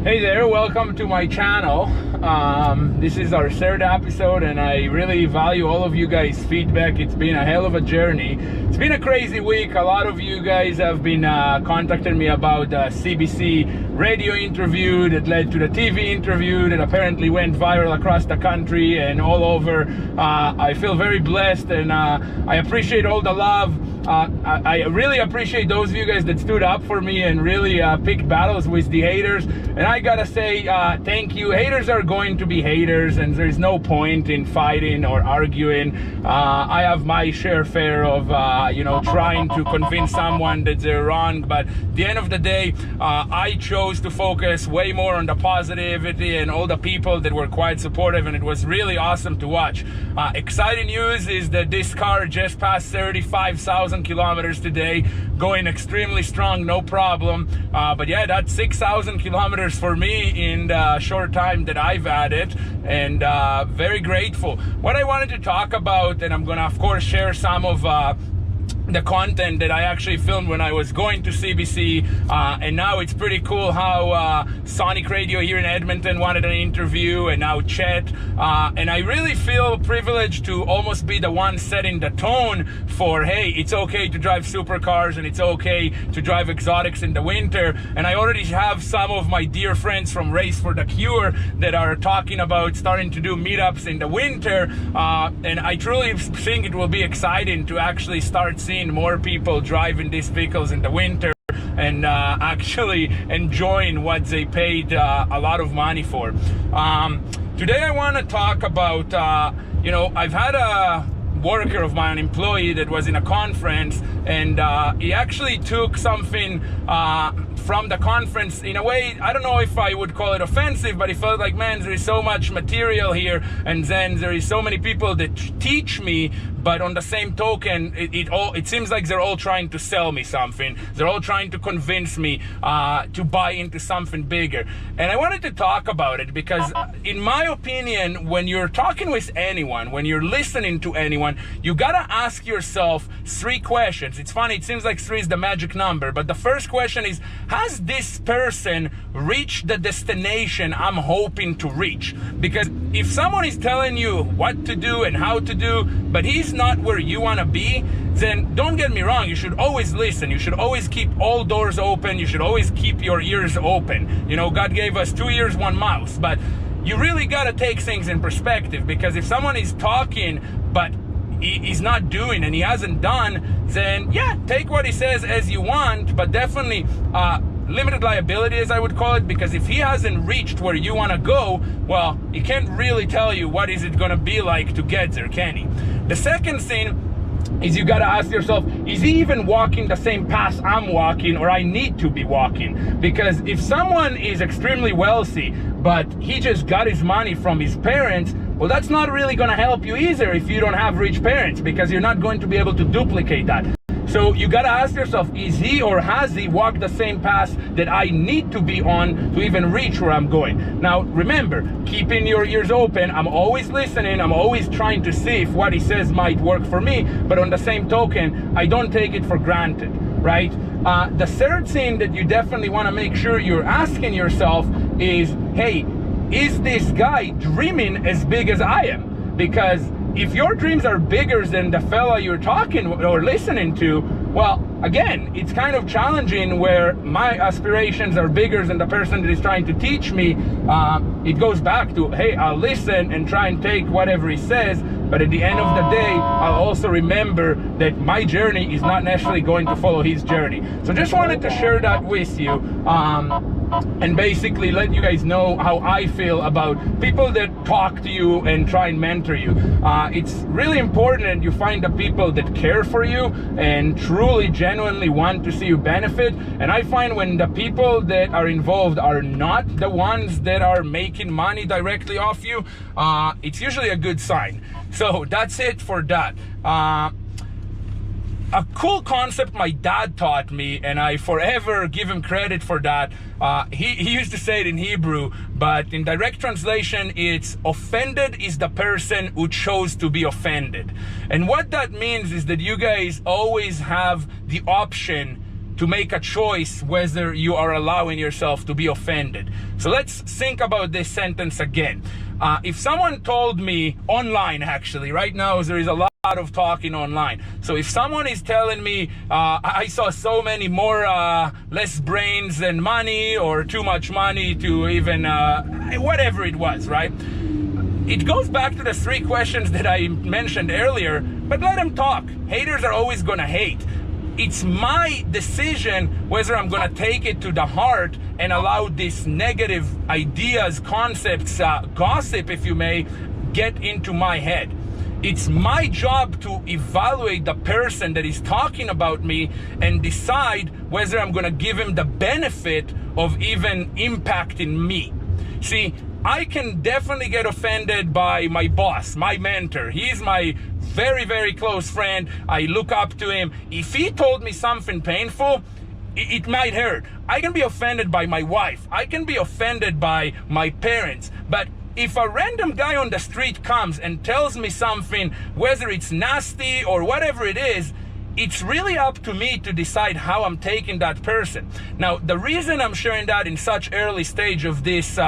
Hey there, welcome to my channel. This is our third episode and I really value all of you guys' feedback. It's been a hell of a journey. It's been a crazy week. A lot of you guys have been contacting me about the CBC radio interview that led to the TV interview that apparently went viral across the country and all over. I feel very blessed and I appreciate all the love. I really appreciate those of you guys that stood up for me and really picked battles with the haters. And I gotta say thank you. Haters are going to be haters and there's no point in fighting or arguing. I have my share of trying to convince someone that they're wrong, but at the end of the day I chose to focus way more on the positivity and all the people that were quite supportive, and it was really awesome to watch. Exciting news is that this car just passed 35,000 kilometers today, going extremely strong, no problem. But yeah, that's 6,000 kilometers for me in the short time that I've had it, and very grateful. What I wanted to talk about, and I'm gonna of course share some of the content that I actually filmed when I was going to CBC, and now it's pretty cool how Sonic Radio here in Edmonton wanted an interview, and now Chet, and I really feel privileged to almost be the one setting the tone for, hey, it's okay to drive supercars and it's okay to drive exotics in the winter. And I already have some of my dear friends from Race for the Cure that are talking about starting to do meetups in the winter, and I truly think it will be exciting to actually start seeing more people driving these vehicles in the winter and actually enjoying what they paid a lot of money for. Today I want to talk about, I've had a worker of mine, an employee that was in a conference, and he actually took something from the conference in a way, I don't know if I would call it offensive, but he felt like, man, there is so much material here, and then there is so many people that teach me, but on the same token, it seems like they're all trying to sell me something. They're all trying to convince me to buy into something bigger. And I wanted to talk about it because, in my opinion, when you're talking with anyone, when you're listening to anyone, you gotta ask yourself 3 questions. It's funny, it seems like 3 is the magic number, but the first question is, has this person reached the destination I'm hoping to reach? Because if someone is telling you what to do and how to do, but he's not where you want to be, then don't get me wrong, you should always listen. You should always keep all doors open. You should always keep your ears open. You know, God gave us 2 ears, 1 mouth, but you really got to take things in perspective, because if someone is talking but he's not doing and he hasn't done, then yeah, take what he says as you want, but definitely limited liability, as I would call it, because if he hasn't reached where you want to go, well, he can't really tell you what is it going to be like to get there, can he? The second thing is you gotta ask yourself, is he even walking the same path I'm walking, or I need to be walking? Because if someone is extremely wealthy, but he just got his money from his parents, well, that's not really gonna help you either if you don't have rich parents, because you're not going to be able to duplicate that. So you gotta ask yourself, is he or has he walked the same path that I need to be on to even reach where I'm going? Now, remember, keeping your ears open, I'm always listening, I'm always trying to see if what he says might work for me, but on the same token, I don't take it for granted, right? The third thing that you definitely wanna make sure you're asking yourself is, hey, is this guy dreaming as big as I am? Because if your dreams are bigger than the fella you're talking or listening to, well, again, it's kind of challenging where my aspirations are bigger than the person that is trying to teach me. It goes back to, hey, I'll listen and try and take whatever he says, but at the end of the day, I'll also remember that my journey is not necessarily going to follow his journey. So just wanted to share that with you, and basically let you guys know how I feel about people that talk to you and try and mentor you. It's really important that you find the people that care for you and truly, genuinely want to see you benefit. And I find when the people that are involved are not the ones that are making money directly off you, it's usually a good sign. So that's it for that. A cool concept my dad taught me, and I forever give him credit for that. He used to say it in Hebrew, but in direct translation, it's offended is the person who chose to be offended. And what that means is that you guys always have the option to make a choice whether you are allowing yourself to be offended. So let's think about this sentence again. If someone told me online, actually, right now there is a lot of talking online. So if someone is telling me, I saw so many more less brains than money, or too much money to even, whatever it was, right? It goes back to the 3 questions that I mentioned earlier, but let them talk. Haters are always gonna hate. It's my decision whether I'm gonna take it to the heart and allow these negative ideas, concepts, gossip, if you may, get into my head. It's my job to evaluate the person that is talking about me and decide whether I'm gonna give him the benefit of even impacting me. See, I can definitely get offended by my boss, my mentor. He's my very, very close friend. I look up to him. If he told me something painful, it might hurt. I can be offended by my wife. I can be offended by my parents. But if a random guy on the street comes and tells me something, whether it's nasty or whatever it is, it's really up to me to decide how I'm taking that person. Now, the reason I'm sharing that in such early stage of this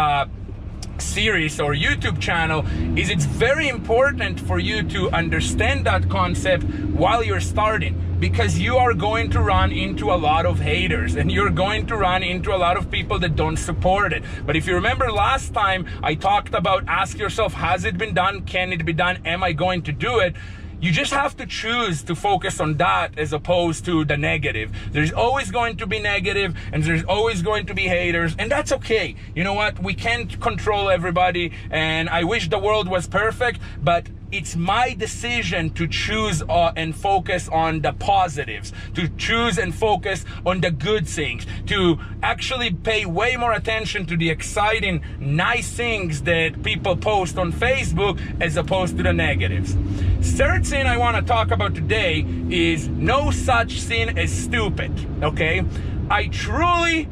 series or YouTube channel is it's very important for you to understand that concept while you're starting, because you are going to run into a lot of haters and you're going to run into a lot of people that don't support it. But if you remember last time I talked about, ask yourself, has it been done? Can it be done? Am I going to do it? You just have to choose to focus on that as opposed to the negative. There's always going to be negative and there's always going to be haters, and that's okay. You know what? We can't control everybody, and I wish the world was perfect, but it's my decision to choose and focus on the positives, to choose and focus on the good things, to actually pay way more attention to the exciting, nice things that people post on Facebook as opposed to the negatives. Third thing I want to talk about today is no such thing as stupid, okay? I truly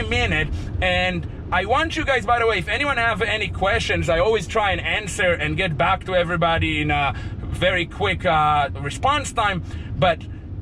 mean it, and I want you guys, by the way, if anyone have any questions, I always try and answer and get back to everybody in a very quick response time. But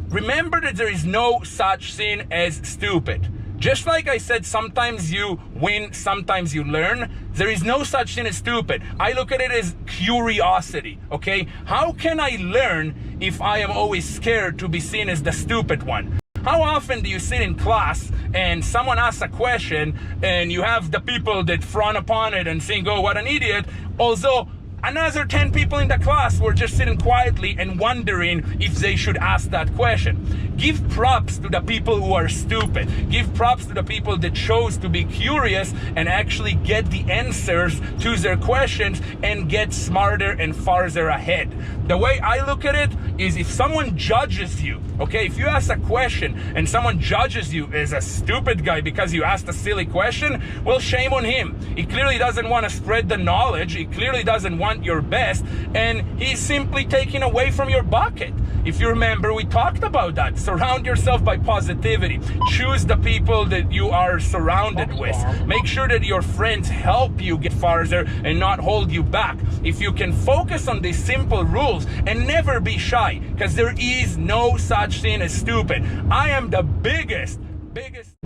remember that there is no such thing as stupid. Just like I said, sometimes you win, sometimes you learn. There is no such thing as stupid. I look at it as curiosity, okay? How can I learn if I am always scared to be seen as the stupid one? How often do you sit in class and someone asks a question and you have the people that frown upon it and think, oh, what an idiot, although another 10 people in the class were just sitting quietly and wondering if they should ask that question. Give props to the people who are stupid. Give props to the people that chose to be curious and actually get the answers to their questions and get smarter and farther ahead. The way I look at it is, if someone judges you, okay, if you ask a question and someone judges you as a stupid guy because you asked a silly question, well, shame on him. He clearly doesn't want to spread the knowledge. He clearly doesn't want your best, and he's simply taking away from your bucket. If you remember, we talked about that. Surround yourself by positivity. Choose the people that you are surrounded with. Make sure that your friends help you get farther and not hold you back. If you can focus on these simple rules and never be shy, because there is no such thing as stupid. I am the biggest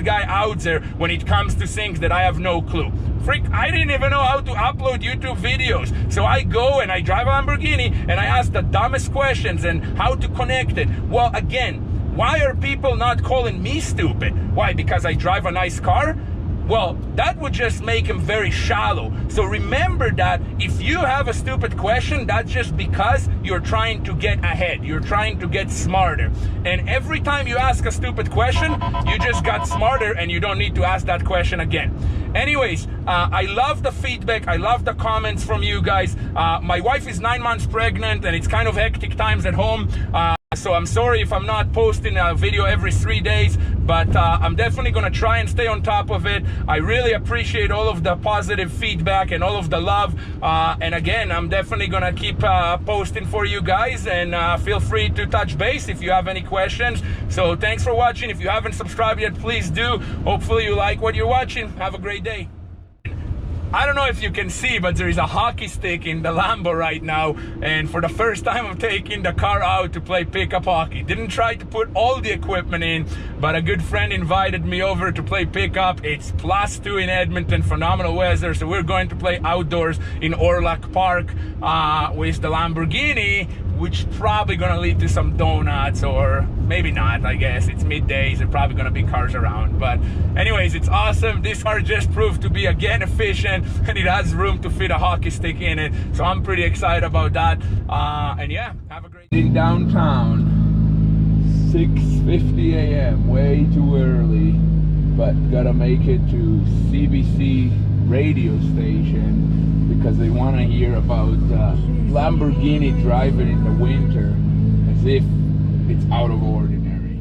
guy out there when it comes to things that I have no clue. Freak, I didn't even know how to upload YouTube videos. So I go and I drive a Lamborghini and I ask the dumbest questions and how to connect it. Well, again, why are people not calling me stupid? Why? Because I drive a nice car? Well, that would just make him very shallow. So remember that if you have a stupid question, that's just because you're trying to get ahead. You're trying to get smarter. And every time you ask a stupid question, you just got smarter and you don't need to ask that question again. Anyways, I love the feedback. I love the comments from you guys. My wife is 9 months pregnant and it's kind of hectic times at home. So I'm sorry if I'm not posting a video every 3 days, but I'm definitely going to try and stay on top of it. I really appreciate all of the positive feedback and all of the love. And again, I'm definitely going to keep posting for you guys, and feel free to touch base if you have any questions. So thanks for watching. If you haven't subscribed yet, please do. Hopefully you like what you're watching. Have a great day. I don't know if you can see, but there is a hockey stick in the Lambo right now, and for the first time I'm taking the car out to play pickup hockey. Didn't try to put all the equipment in, but a good friend invited me over to play pickup. It's +2 in Edmonton, phenomenal weather, so we're going to play outdoors in Orlac Park with the Lamborghini, which probably gonna lead to some donuts, or maybe not. I guess it's midday, so probably gonna be cars around, but anyways, it's awesome. This car just proved to be again efficient, and it has room to fit a hockey stick in it, so I'm pretty excited about that. And yeah, have a great day. In downtown, 6:50 a.m. way too early, but gotta make it to CBC radio station because they want to hear about Lamborghini driving in the winter as if it's out of ordinary.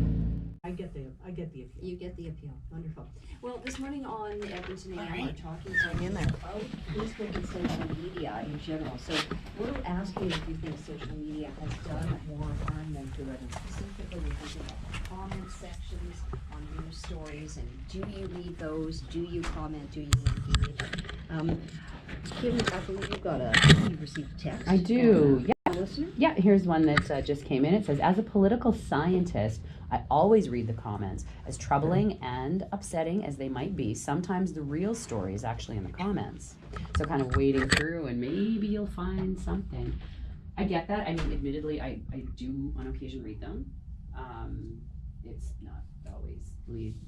I get the appeal. You get the appeal. Wonderful. Well, this morning on Edmonton AM, we're talking about Facebook and social media in general. So we're asking if you think social media has done more harm than good, and specifically we're thinking about the comment sections on news stories, and do you read those? Do you comment? Do you engage? Kim, I believe you've received a text. I do. Yeah. Listener? Yeah, here's one that just came in. It says, as a political scientist, I always read the comments. As troubling and upsetting as they might be, sometimes the real story is actually in the comments. So kind of wading through, and maybe you'll find something. I get that. I mean, admittedly, I do on occasion read them. It's not always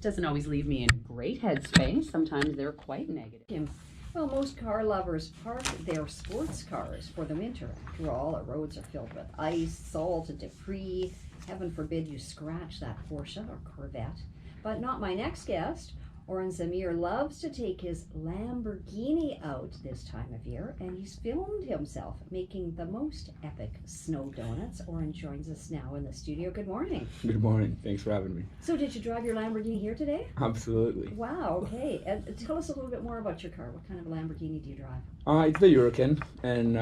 doesn't always leave me in great headspace. Sometimes they're quite negative. Kim. Well, most car lovers park their sports cars for the winter. After all, our roads are filled with ice, salt, and debris. Heaven forbid you scratch that Porsche or Corvette. But not my next guest. Oren Zamir loves to take his Lamborghini out this time of year, and he's filmed himself making the most epic snow donuts. Oren joins us now in the studio. Good morning. Good morning. Thanks for having me. So did you drive your Lamborghini here today? Absolutely. Wow, okay. And tell us a little bit more about your car. What kind of Lamborghini do you drive? It's the Huracan, and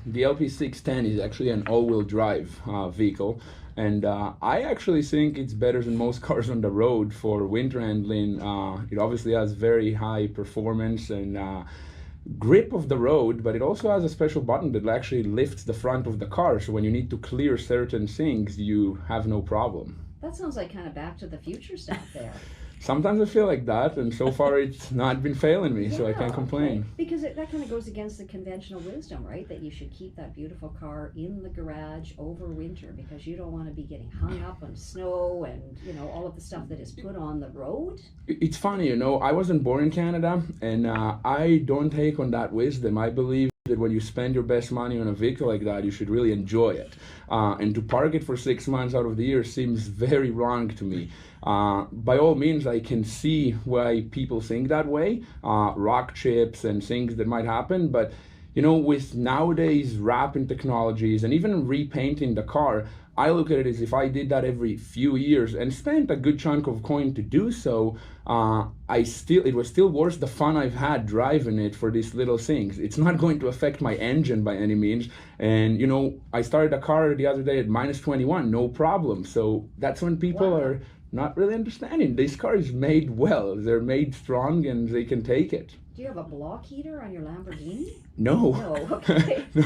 the LP610 is actually an all-wheel drive vehicle. And I actually think it's better than most cars on the road for winter handling. It obviously has very high performance and grip of the road, but it also has a special button that actually lifts the front of the car. So when you need to clear certain things, you have no problem. That sounds like kind of Back to the Future stuff there. Sometimes I feel like that, and so far it's not been failing me, so I can't complain. Okay. Because that kind of goes against the conventional wisdom, right? That you should keep that beautiful car in the garage over winter because you don't want to be getting hung up on snow and, you know, all of the stuff that is put on the road. It's funny, you know, I wasn't born in Canada, and I don't take on that wisdom. I believe that when you spend your best money on a vehicle like that, you should really enjoy it. And to park it for 6 months out of the year seems very wrong to me. By all means, I can see why people think that way, rock chips and things that might happen, but you know, with nowadays wrapping technologies and even repainting the car, I look at it as if I did that every few years and spent a good chunk of coin to do so, it was still worth the fun I've had driving it for these little things. It's not going to affect my engine by any means. And you know, I started a car the other day at -21, no problem. So that's when people are not really understanding. This car is made well. They're made strong and they can take it. Do you have a block heater on your Lamborghini? No. No, okay. No,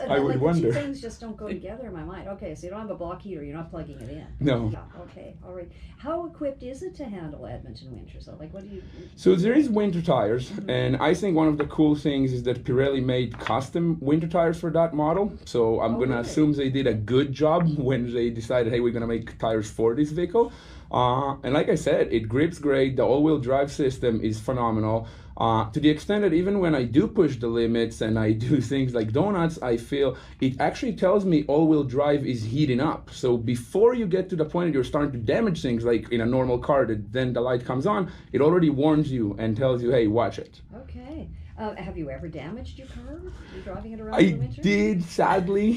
I would like wonder. The two things just don't go together in my mind. Okay, so you don't have a block heater, you're not plugging it in. No. Yeah, okay, all right. How equipped is it to handle Edmonton winter? So, like, what do you... So there is winter tires, and I think one of the cool things is that Pirelli made custom winter tires for that model. So I'm gonna assume they did a good job when they decided, hey, we're gonna make tires for this vehicle. And like I said, it grips great. The all-wheel drive system is phenomenal. To the extent that even when I do push the limits and I do things like donuts, I feel it actually tells me all-wheel drive is heating up. So before you get to the point that you're starting to damage things, like in a normal car that then the light comes on, it already warns you and tells you, hey, watch it. Okay. Have you ever damaged your car? You're driving it around I in the winter? did, sadly,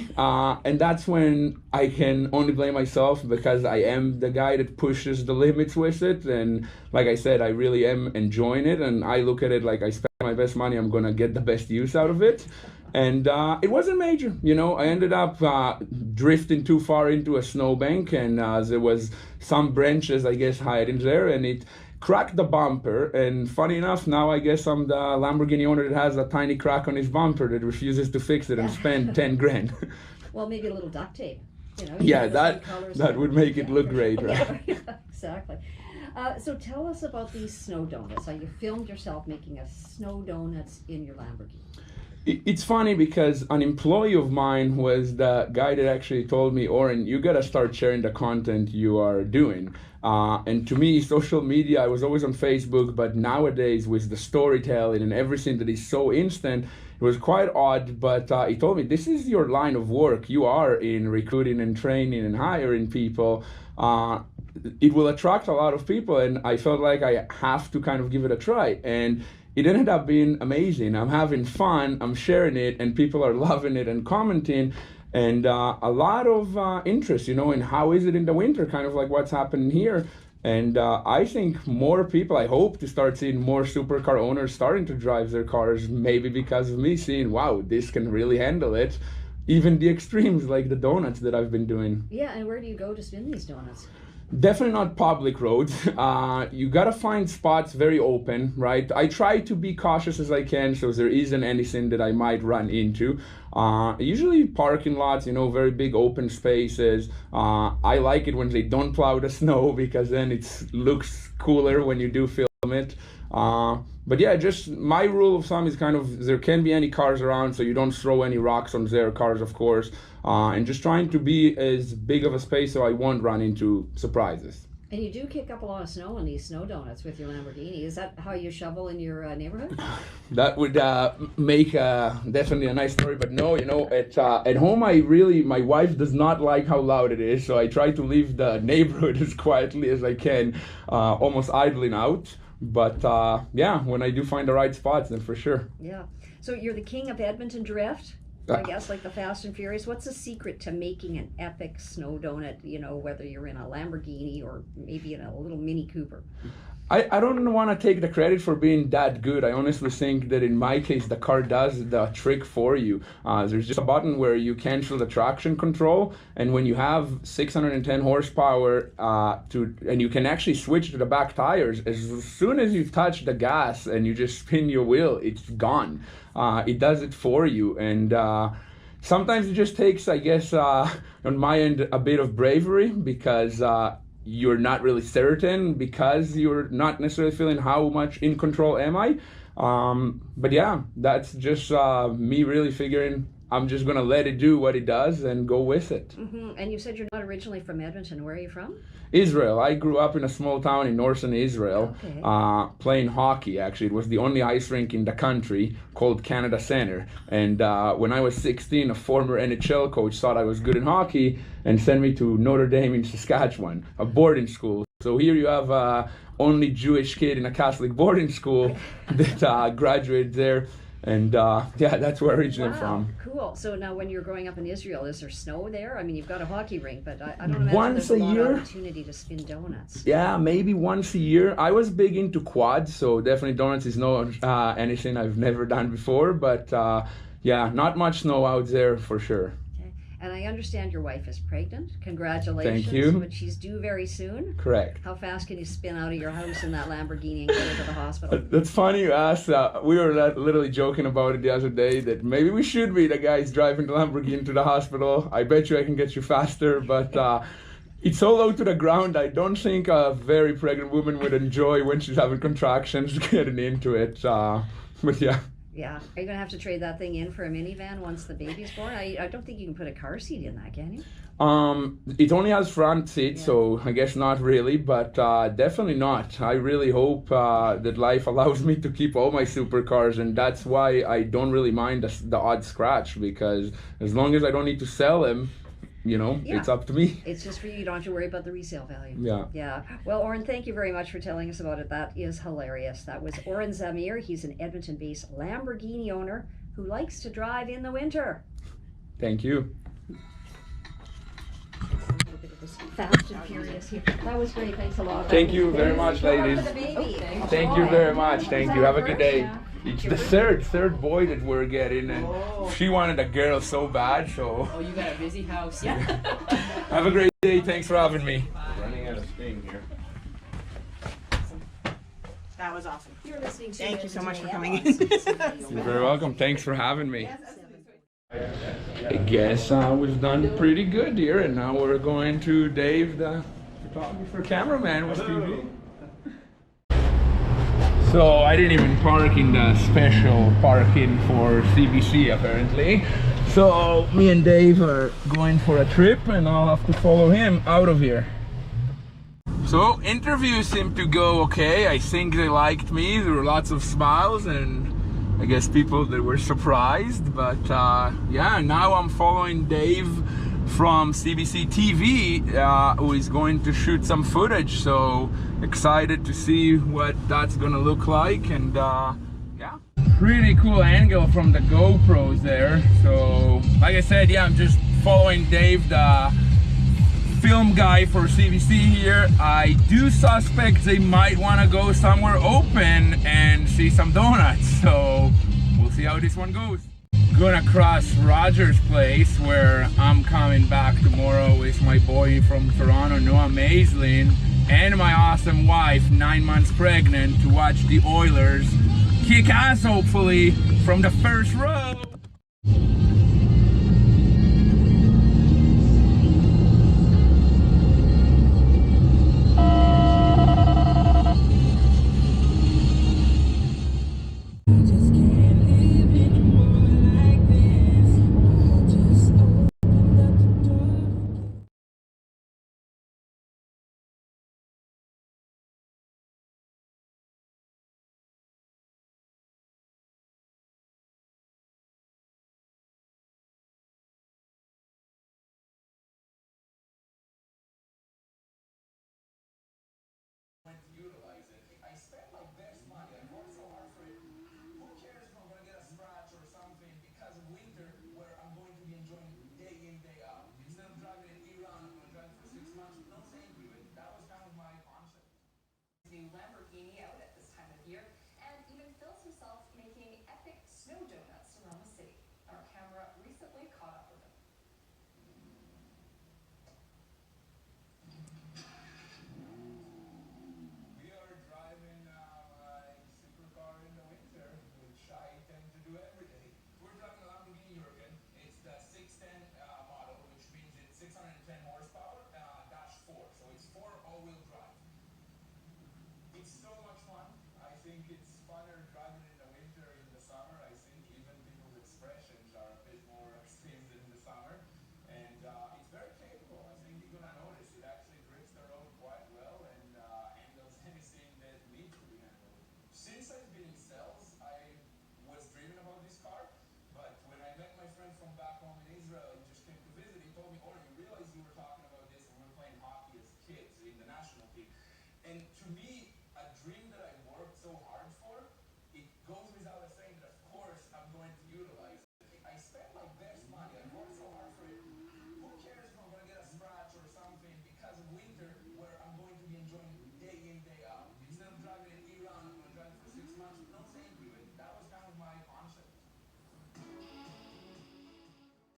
and that's when I can only blame myself because I am the guy that pushes the limits with it, and like I said, I really am enjoying it, and I look at it like I spent my best money, I'm gonna get the best use out of it. And it wasn't major, you know. I ended up drifting too far into a snowbank, and there was some branches, I guess, hiding there, and it cracked the bumper, and funny enough, now I guess I'm the Lamborghini owner that has a tiny crack on his bumper that refuses to fix it and spend 10 grand. Well, maybe a little duct tape. You know, Yeah, the same that colors that and- would make it look great, right? Yeah, exactly. So tell us about these snow donuts. You filmed yourself making a snow donuts in your Lamborghini. It's funny because an employee of mine was the guy that actually told me, Oren, you gotta start sharing the content you are doing. And to me, social media, I was always on Facebook, but nowadays with the storytelling and everything that is so instant, it was quite odd. But he told me, this is your line of work. You are in recruiting and training and hiring people. It will attract a lot of people, and I felt like I have to kind of give it a try. And it ended up being amazing. I'm having fun, I'm sharing it, and people are loving it and commenting, and a lot of interest, you know, in how is it in the winter, kind of like what's happening here. And I think more people, I hope to start seeing more supercar owners starting to drive their cars, maybe because of me seeing, wow, this can really handle it. Even the extremes like the donuts that I've been doing. Yeah, and where do you go to spin these donuts? Definitely not public roads. You gotta find spots very open, right? I try to be cautious as I can, so there isn't anything that I might run into. Usually parking lots, you know, very big open spaces. I like it when they don't plow the snow because then it looks cooler when you do film it. But yeah, just my rule of thumb is kind of there can't be any cars around, so you don't throw any rocks on their cars, of course. And just trying to be as big of a space so I won't run into surprises. And you do kick up a lot of snow on these snow donuts with your Lamborghini. Is that how you shovel in your neighborhood? That would make definitely a nice story, but no, you know, at home my wife does not like how loud it is, so I try to leave the neighborhood as quietly as I can, almost idling out. But yeah, when I do find the right spots, then for sure. Yeah. So you're the king of Edmonton Drift, I guess, like the Fast and Furious. What's the secret to making an epic snow donut, you know, whether you're in a Lamborghini or maybe in a little Mini Cooper? I don't want to take the credit for being that good. I honestly think that in my case, the car does the trick for you. There's just a button where you cancel the traction control, and when you have 610 horsepower, and you can actually switch to the back tires, as soon as you touch the gas and you just spin your wheel, it's gone. It does it for you, and sometimes it just takes, I guess, on my end, a bit of bravery because you're not really certain because you're not necessarily feeling how much in control am I. But yeah, that's just me really figuring I'm just going to let it do what it does and go with it. Mm-hmm. And you said you're not originally from Edmonton. Where are you from? Israel. I grew up in a small town in northern Israel, Okay. playing hockey. Actually, it was the only ice rink in the country called Canada Center. And when I was 16, a former NHL coach thought I was good in hockey and sent me to Notre Dame in Saskatchewan, a boarding school. So here you have only Jewish kid in a Catholic boarding school that graduated there. And yeah, that's where I originally from. Cool. So now when you're growing up in Israel, is there snow there? I mean, you've got a hockey rink, but I don't imagine Once there's a a lot year? of opportunity to spin donuts. Yeah, maybe once a year. I was big into quads, so definitely donuts is no anything I've never done before. But yeah, not much snow out there for sure. Okay. And I understand your wife is pregnant. Congratulations. Thank you. But she's due very soon. Correct. How fast can you spin out of your house in that Lamborghini and get her to the hospital? That's funny you asked. We were literally joking about it the other day that maybe we should be the guys driving the Lamborghini to the hospital. I bet you I can get you faster, but it's so low to the ground. I don't think a very pregnant woman would enjoy when she's having contractions getting into it. But yeah. Yeah. Are you going to have to trade that thing in for a minivan once the baby's born? I don't think you can put a car seat in that, can you? It only has front seats, Yeah. so I guess not really, but definitely not. I really hope that life allows me to keep all my supercars, and that's why I don't really mind the odd scratch, because as long as I don't need to sell them, you know, Yeah. it's up to me. It's just for you. You don't have to worry about the resale value. Yeah. Yeah. Well, Oren, thank you very much for telling us about it. That is hilarious. That was Oren Zamir. He's an Edmonton-based Lamborghini owner who likes to drive in the winter. Thank you. A little bit of this Fast and Furious here. That was great. Thanks a lot. Thank you very much, Good luck ladies. with the baby. Thank you very much. Thank you. Have a good day. Yeah. It's the third boy that we're getting, and she wanted a girl so bad, so Oh, you got a busy house. Yeah. have a great day. Thanks for having me. Running out of steam here. That was awesome. You're listening to Thank you so much for JL coming on in. CCTV. You're very welcome. Thanks for having me. Yes, absolutely. I guess we've done pretty good here, and now we're going to Dave, the photographer cameraman with TV. So I didn't even park in the special parking for CBC apparently. So me and Dave are going for a trip, and I'll have to follow him out of here. So interviews seemed to go okay. I think they liked me. There were lots of smiles and I guess people that were surprised. But yeah, now I'm following Dave from CBC TV, who is going to shoot some footage. So excited to see what that's gonna look like. And yeah, pretty cool angle from the GoPros there. So like I said, yeah, I'm just following Dave, the film guy for CBC here. I do suspect they might want to go somewhere open and see some donuts, so we'll see how this one goes. Gonna cross Rogers Place, where I'm coming back tomorrow with my boy from Toronto, Noah Maislin, and my awesome wife, 9 months pregnant, to watch the Oilers kick ass, hopefully, from the first row. I spent my best money. I worked so hard for it. Who cares if I'm gonna get a scratch or something because of winter, where I'm going to be enjoying day in, day out. Instead of driving in Iran, I'm gonna drive for 6 months. No, thank you. And that was kind of my concept. New Lamborghini out at this time of year, and even fills himself making epic snow donuts around the city. Our camera recently caught up with him. We are driving my supercar in the winter, which I tend to do every day. We're driving a Lamborghini Huracan. It's the 610 model, which means it's 610 horsepower, dash 4. So it's 4 all-wheel drive. It's so much fun. I think it's funner driving in the winter in the summer. I think even people's expressions are a bit more extreme than in the summer. And it's very capable. I think you're gonna notice it actually grips the road quite well and handles anything that needs to be handled. Since I've been in sales, I was dreaming about this car. But when I met my friend from back home in Israel, he just came to visit, he told me, "Oh, you realize you were talking about this when we were playing hockey as kids in the national team." And to me,